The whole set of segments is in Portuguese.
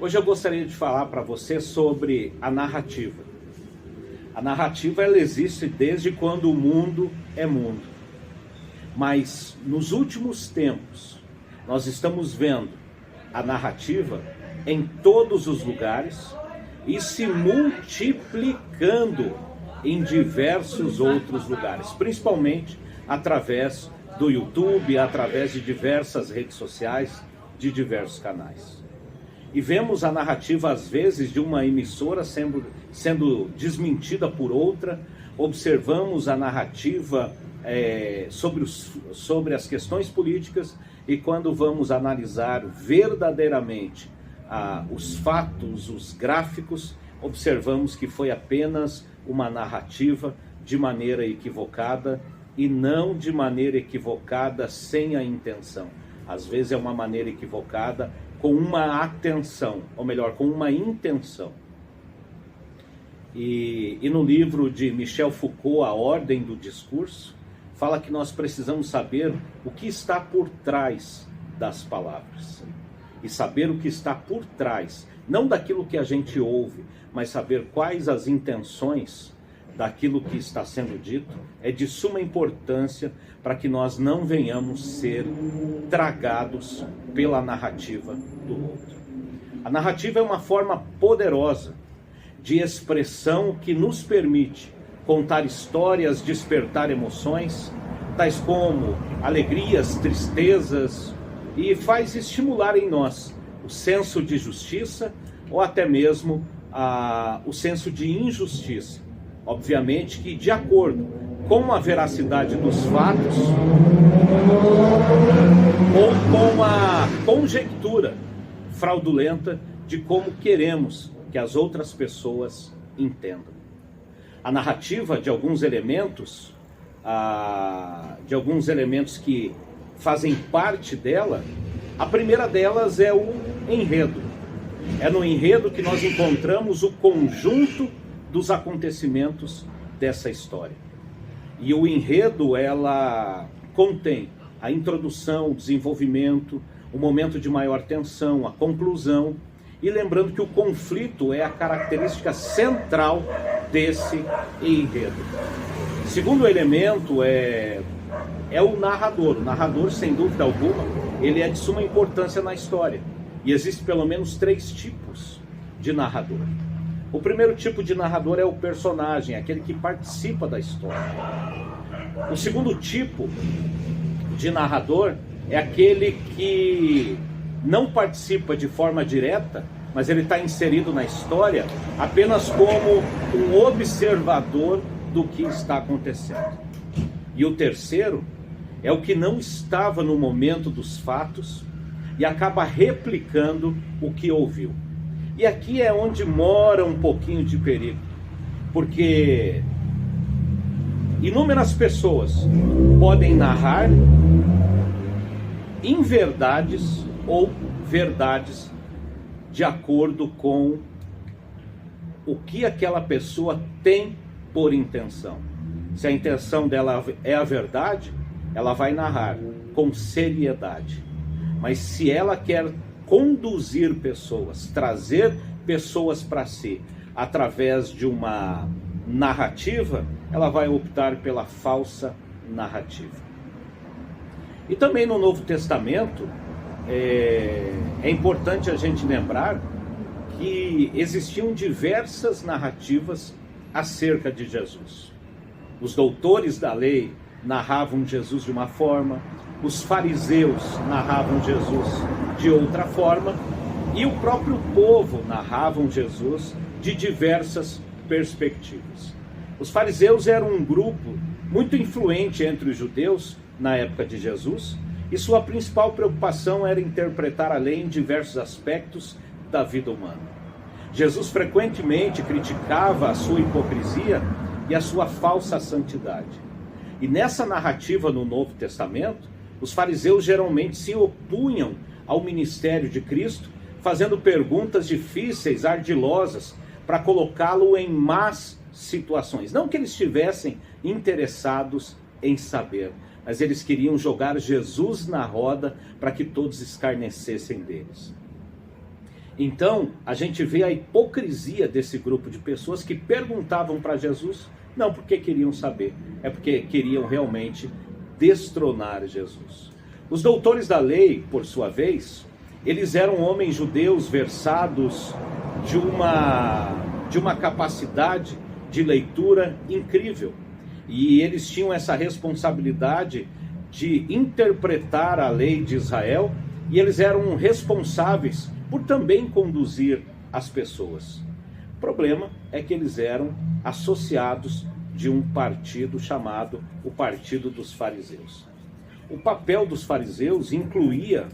Hoje eu gostaria de falar para você sobre a narrativa. A narrativa ela existe desde quando o mundo é mundo. Mas nos últimos tempos, nós estamos vendo a narrativa em todos os lugares e se multiplicando em diversos outros lugares, principalmente através do YouTube, através de diversas redes sociais, de diversos canais. E vemos a narrativa, às vezes, de uma emissora sendo desmentida por outra. Observamos a narrativa sobre as questões políticas, e quando vamos analisar verdadeiramente os fatos, os gráficos, observamos que foi apenas uma narrativa de maneira equivocada, e não de maneira equivocada sem a intenção. Às vezes é uma maneira equivocada com uma atenção, ou melhor, com uma intenção. E no livro de Michel Foucault, A Ordem do Discurso, fala que nós precisamos saber o que está por trás das palavras. E saber o que está por trás, não daquilo que a gente ouve, mas saber quais as intenções daquilo que está sendo dito, é de suma importância para que nós não venhamos ser tragados pela narrativa do outro. A narrativa é uma forma poderosa de expressão que nos permite contar histórias, despertar emoções, tais como alegrias, tristezas, e faz estimular em nós o senso de justiça ou até mesmo o senso de injustiça. Obviamente que de acordo com a veracidade dos fatos ou com a conjectura fraudulenta de como queremos que as outras pessoas entendam. A narrativa de alguns elementos que fazem parte dela, a primeira delas é o enredo. É no enredo que nós encontramos o conjunto dos acontecimentos dessa história. E o enredo, ela contém a introdução, o desenvolvimento, o momento de maior tensão, a conclusão, e lembrando que o conflito é a característica central desse enredo. Segundo elemento é o narrador. O narrador, sem dúvida alguma, ele é de suma importância na história. E existem pelo menos 3 tipos de narrador. O primeiro tipo de narrador é o personagem, aquele que participa da história. O segundo tipo de narrador é aquele que não participa de forma direta, mas ele está inserido na história apenas como um observador do que está acontecendo. E o terceiro é o que não estava no momento dos fatos e acaba replicando o que ouviu. E aqui é onde mora um pouquinho de perigo, porque inúmeras pessoas podem narrar inverdades ou verdades de acordo com o que aquela pessoa tem por intenção. Se a intenção dela é a verdade, ela vai narrar com seriedade. Mas se ela quer conduzir pessoas, trazer pessoas para si através de uma narrativa, ela vai optar pela falsa narrativa. E também no Novo Testamento é importante a gente lembrar que existiam diversas narrativas acerca de Jesus. Os doutores da lei narravam Jesus de uma forma, os fariseus narravam Jesus de outra forma, e o próprio povo narravam Jesus de diversas perspectivas. Os fariseus eram um grupo muito influente entre os judeus na época de Jesus, e sua principal preocupação era interpretar a lei em diversos aspectos da vida humana. Jesus frequentemente criticava a sua hipocrisia e a sua falsa santidade. E nessa narrativa no Novo Testamento, os fariseus geralmente se opunham ao ministério de Cristo, fazendo perguntas difíceis, ardilosas, para colocá-lo em más situações. Não que eles estivessem interessados em saber, mas eles queriam jogar Jesus na roda para que todos escarnecessem deles. Então, a gente vê a hipocrisia desse grupo de pessoas que perguntavam para Jesus, não porque queriam saber, é porque queriam realmente destronar Jesus. Os doutores da lei, por sua vez, eles eram homens judeus versados de uma capacidade de leitura incrível. E eles tinham essa responsabilidade de interpretar a lei de Israel, e eles eram responsáveis por também conduzir as pessoas. O problema é que eles eram associados de um partido chamado o Partido dos Fariseus. O papel dos fariseus incluía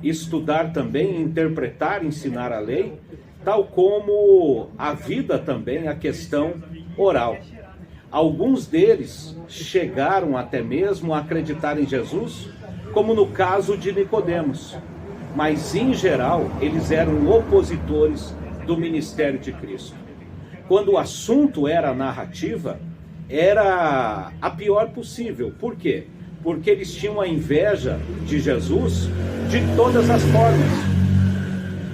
estudar também, interpretar, ensinar a lei, tal como a vida também, a questão oral. Alguns deles chegaram até mesmo a acreditar em Jesus, como no caso de Nicodemos, mas em geral eles eram opositores do ministério de Cristo. Quando o assunto era a narrativa, era a pior possível. Por quê? Porque eles tinham a inveja de Jesus de todas as formas.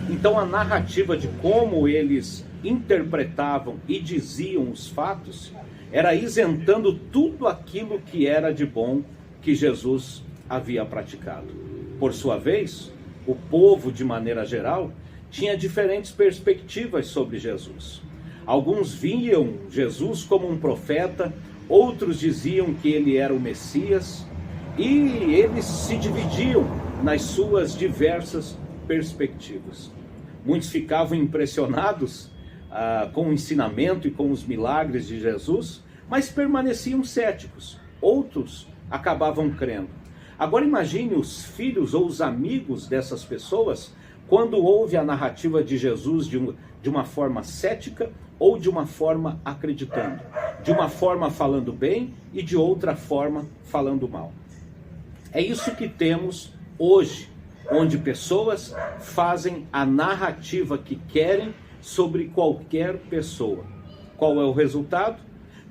Então a narrativa de como eles interpretavam e diziam os fatos era isentando tudo aquilo que era de bom que Jesus havia praticado. Por sua vez, o povo, de maneira geral, tinha diferentes perspectivas sobre Jesus. Alguns viam Jesus como um profeta, outros diziam que ele era o Messias, e eles se dividiam nas suas diversas perspectivas. Muitos ficavam impressionados com o ensinamento e com os milagres de Jesus, mas permaneciam céticos. Outros acabavam crendo. Agora imagine os filhos ou os amigos dessas pessoas quando ouve a narrativa de Jesus de uma forma cética ou de uma forma acreditando, de uma forma falando bem e de outra forma falando mal. É isso que temos hoje, onde pessoas fazem a narrativa que querem sobre qualquer pessoa. Qual é o resultado?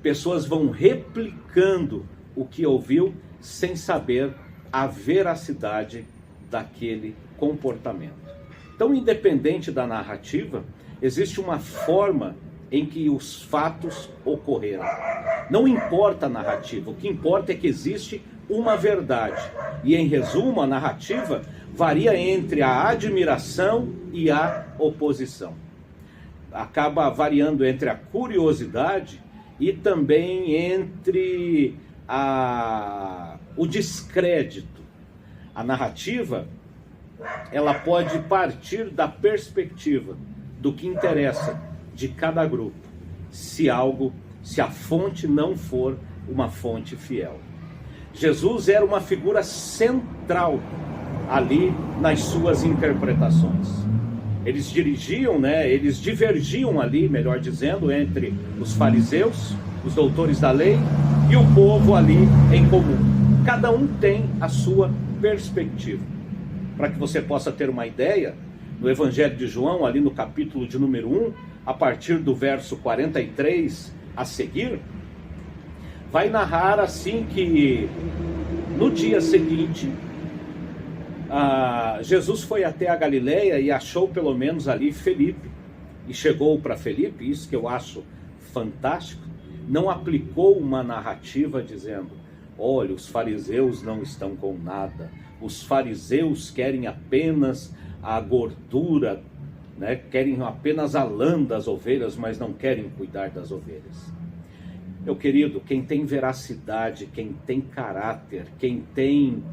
Pessoas vão replicando o que ouviu sem saber a veracidade daquele comportamento. Então, independente da narrativa, existe uma forma em que os fatos ocorreram. Não importa a narrativa, o que importa é que existe uma verdade. E, em resumo, a narrativa varia entre a admiração e a oposição. Acaba variando entre a curiosidade e também entre o descrédito. A narrativa, ela pode partir da perspectiva do que interessa de cada grupo, se a fonte não for uma fonte fiel. Jesus era uma figura central ali nas suas interpretações. Eles eles divergiam ali, melhor dizendo, entre os fariseus, os doutores da lei e o povo ali em comum. Cada um tem a sua perspectiva. Para que você possa ter uma ideia, no Evangelho de João, ali no capítulo de número 1, a partir do verso 43 a seguir, vai narrar assim que no dia seguinte, Jesus foi até a Galileia e achou pelo menos ali Felipe, e chegou para Felipe, isso que eu acho fantástico, não aplicou uma narrativa dizendo, olha, os fariseus não estão com nada, os fariseus querem apenas a gordura, né? Querem apenas a lã das ovelhas, mas não querem cuidar das ovelhas. Meu querido, quem tem veracidade, quem tem caráter, quem tem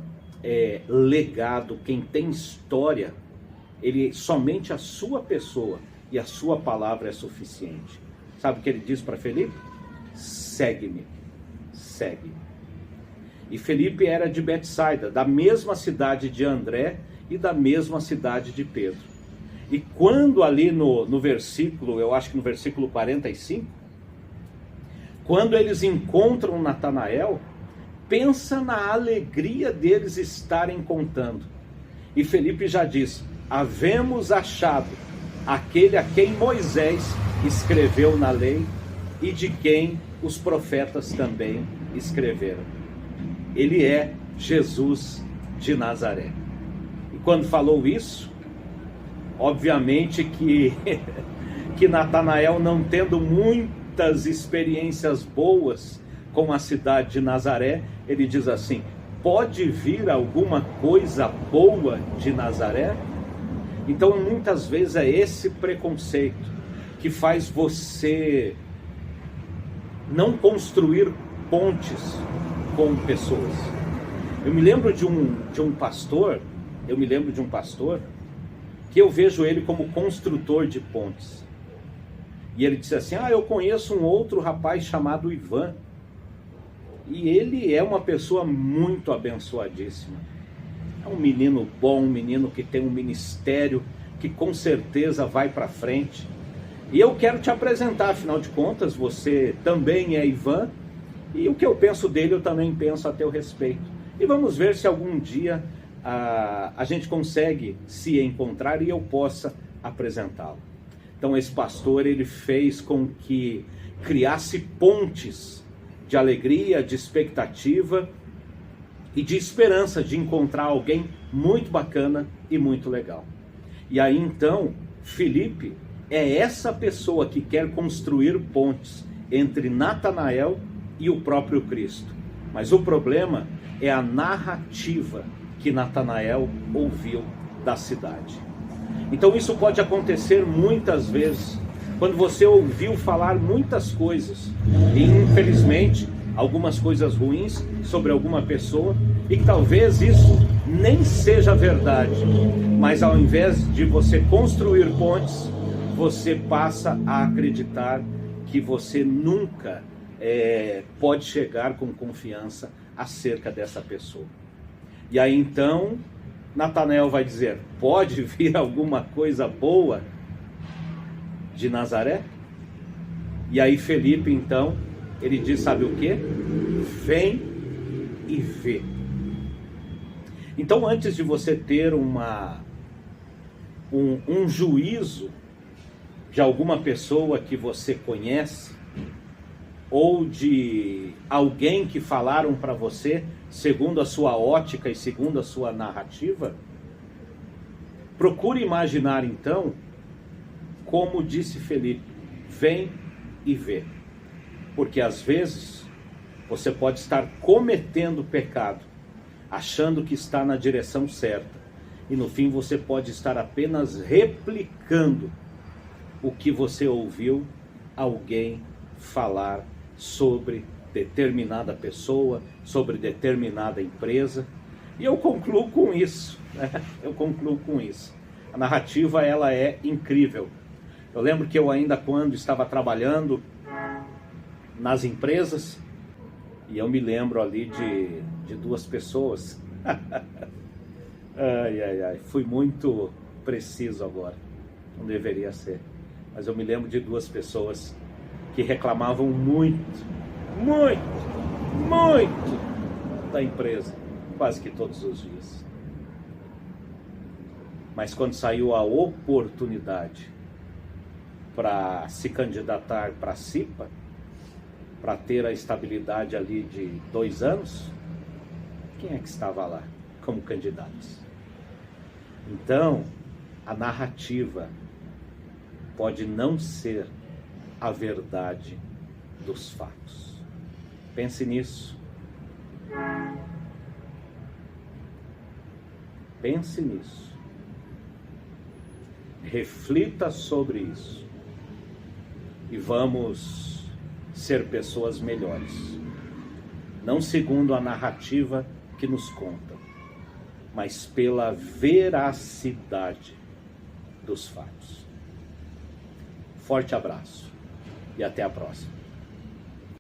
legado, quem tem história, somente a sua pessoa e a sua palavra é suficiente. Sabe o que ele diz para Felipe? Segue-me, segue. E Felipe era de Betsaida, da mesma cidade de André e da mesma cidade de Pedro. E quando ali no versículo, eu acho que no versículo 45, quando eles encontram Natanael, pensa na alegria deles estarem contando. E Felipe já diz, havemos achado aquele a quem Moisés escreveu na lei e de quem os profetas também escreveram. Ele é Jesus de Nazaré. E quando falou isso, Obviamente que Natanael, não tendo muitas experiências boas com a cidade de Nazaré, ele diz assim: pode vir alguma coisa boa de Nazaré? Então muitas vezes é esse preconceito que faz você não construir pontes com pessoas. Eu me lembro de um pastor que eu vejo ele como construtor de pontes. E ele disse assim: eu conheço um outro rapaz chamado Ivan, e ele é uma pessoa muito abençoadíssima. É um menino bom, um menino que tem um ministério que com certeza vai para frente. E eu quero te apresentar, afinal de contas, você também é Ivan, e o que eu penso dele eu também penso a teu respeito. E vamos ver se algum dia a gente consegue se encontrar e eu possa apresentá-lo. Então esse pastor, ele fez com que criasse pontes de alegria, de expectativa e de esperança de encontrar alguém muito bacana e muito legal. E aí então, Felipe é essa pessoa que quer construir pontes entre Natanael e o próprio Cristo. Mas o problema é a narrativa que Natanael ouviu da cidade. Então isso pode acontecer muitas vezes, quando você ouviu falar muitas coisas, e infelizmente algumas coisas ruins sobre alguma pessoa, e que talvez isso nem seja verdade, mas ao invés de você construir pontes, você passa a acreditar que você nunca pode chegar com confiança acerca dessa pessoa. E aí então Natanael vai dizer: pode vir alguma coisa boa de Nazaré? E aí Felipe então, ele diz, sabe o que? Vem e vê. Então antes de você ter um juízo de alguma pessoa que você conhece, ou de alguém que falaram para você, segundo a sua ótica e segundo a sua narrativa, procure imaginar então, como disse Felipe, vem e vê. Porque às vezes você pode estar cometendo pecado, achando que está na direção certa, e no fim você pode estar apenas replicando o que você ouviu alguém falar sobre determinada pessoa, sobre determinada empresa. E eu concluo com isso, né? A narrativa, ela é incrível. Eu lembro que eu ainda, quando estava trabalhando nas empresas, e eu me lembro ali de duas pessoas. Fui muito preciso agora, não deveria ser, mas eu me lembro de duas pessoas que reclamavam muito da empresa, quase que todos os dias. Mas quando saiu a oportunidade para se candidatar para a CIPA, para ter a estabilidade ali de 2 anos, quem é que estava lá como candidatos? Então, a narrativa pode não ser a verdade dos fatos. Pense nisso. Pense nisso. Reflita sobre isso. E vamos ser pessoas melhores. Não segundo a narrativa que nos conta, mas pela veracidade dos fatos. Forte abraço e até a próxima.